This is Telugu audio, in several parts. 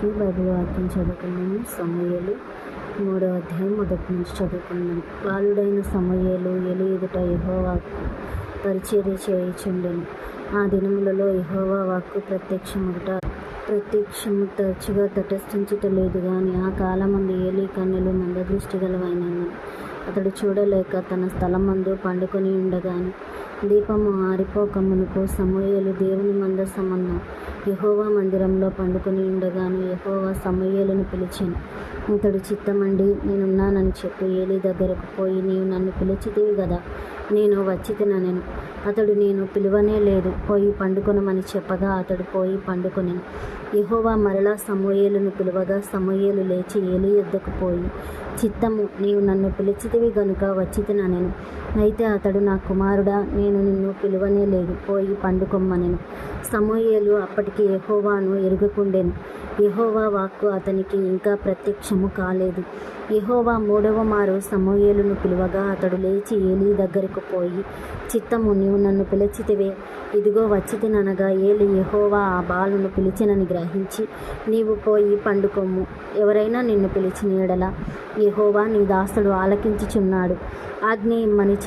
అందరికీ బైబిల్ వాక్యం చదువుకున్నాము. సమూయేలు 3వ అధ్యాయం మొదటి నుంచి చదువుకున్నాము. బాలుడైన సమూయేలు ఏలీ ఎదుట యెహోవా పరిచర్య చేయుచుండెను. ఆ దినములలో యెహోవా వాక్కు ప్రత్యక్షము తరచుగా తటస్థించుట లేదు గాని, ఆ కాలమందు ఏలీ కన్నులు మందదృష్టి గలవైనను. అతడు చూడలేక తన స్థలమందు పండుకొని ఉండగాను, దీపము ఆరిపోక మునుపు సమూయేలు దేవుని మందసమున్న యెహోవా మందిరంలో పండుకొని ఉండగాను యెహోవా సమూయేలును పిలిచెను. అతడు చిత్తమండి నేనున్నానని చెప్పి ఏలీ దగ్గరకు పోయి, నీవు నన్ను పిలిచితివి గదా, నేను వచ్చితినెను. అతడు నేను పిలువనే లేదు, పోయి పండుకొనమని చెప్పగా అతడు పోయి పండుకొనెను. యెహోవా మరలా సమూయేలును పిలువగా సమూయేలు లేచి ఏలీ యొద్దకు పోయి, చిత్తము, నీవు నన్ను పిలిచితివి గనుక వచ్చితినెను. అయితే అతడు, నా కుమారుడా, నేను నిన్ను పిలువనే లేదు, పోయి పండుకొమ్మనెను. సమూయేలు అప్పటికి యెహోవాను ఎరుగకుండెను. యెహోవా వాక్కు అతనికి ఇంకా ప్రత్యక్షము కాలేదు. యెహోవా 3వ మారు సమూయేలును పిలువగా అతడు లేచి ఏలీ దగ్గరకు పోయి, చిత్తము, నీవు నన్ను పిలిచితివే, ఇదిగో వచ్చితిననగా ఏలీ యెహోవా ఆ బాలును పిలిచెనని గ్రహించి, నీవు పోయి పండుకొమ్ము, ఎవరైనా నిన్ను పిలిచిన యెడల యెహోవా నీ దాసుడు ఆలకించుచున్నాడు, ఆజ్ఞ ఇమ్మని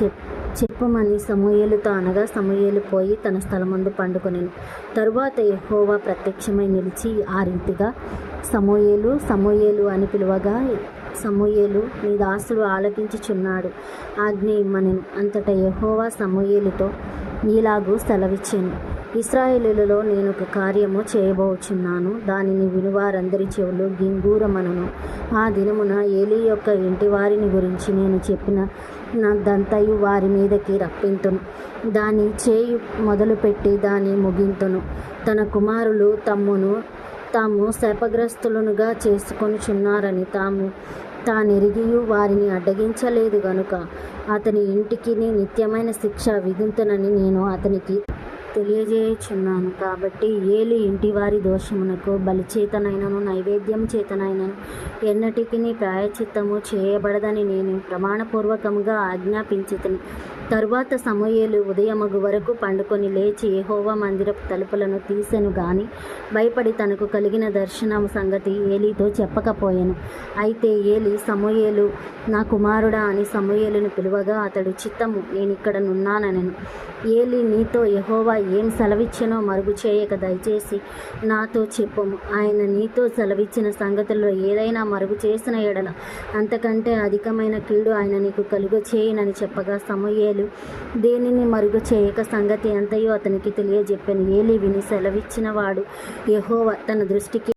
చెప్పుమని సమూయేలుతో అనగా సమూయేలు పోయి తన స్థలమందు పండుకొనెను. తరువాత యెహోవా ప్రత్యక్షమై నిలిచి ఆ రీతిగా, సమూయేలు, సమూయేలు అని పిలువగా సమూయేలు, నీ దాసుడు ఆలకించుచున్నాడు, ఆజ్ఞ ఇమ్మనెను. అంతటా యెహోవా సమూయేలుతో ఈలాగు సెలవిచ్చెను, ఇశ్రాయేలులో నేనొక కార్యము చేయబోచున్నాను, దానిని వినువారందరి చెవులు గింగూరమనును. ఆ దినమున ఏలీ యొక్క ఇంటివారిని గురించి నేను చెప్పిన దంతయు వారి మీదకి రప్పింతును. దాని చేయు మొదలుపెట్టి దాని ముగింతును. తన కుమారులు తాము శాపగ్రస్తులుగా చేసుకొనుచున్నారని తానెరిగియు వారిని అడ్డగించలేదు గనుక అతని ఇంటికి నిత్యమైన శిక్ష విధింతునని నేను అతనికి తెలియజేయుచున్నాను. కాబట్టి ఏలీ ఇంటివారి దోషమునకు బలి చేతనైనను నైవేద్యం చేతనైనను ఎన్నటికిని ప్రాయశ్చిత్తము చేయబడదని నేను ప్రమాణపూర్వకముగా ఆజ్ఞాపించితిని. తరువాత సమూయేలు ఉదయమగు వరకు పండుకొని లేచి యెహోవా మందిరపు తలుపులను తీసెను గాని భయపడి తనకు కలిగిన దర్శనము సంగతి ఏలీతో చెప్పకపోయెను. అయితే ఏలీ, సమూయేలు, నా కుమారుడా అని సమూయేలును పిలువగా అతడు, చిత్తము, నేనిక్కడ నున్నానెను. ఏలీ, నీతో యెహోవా ఏం సెలవిచ్చెనో మరుగు చేయక దయచేసి నాతో చెప్పుము. ఆయన నీతో సెలవిచ్చిన సంగతుల్లో ఏదైనా మరుగు చేసిన యెడల అంతకంటే అధికమైన కీడు ఆయన నీకు కలుగచేయునని చెప్పగా సమూయేలు దేనిని మరుగు చేయక సంగతి అంతయు అతనికి తెలియజెప్పెను. ఏలీ విని సెలవిచ్చిన వాడు యెహోవా తన దృష్టికి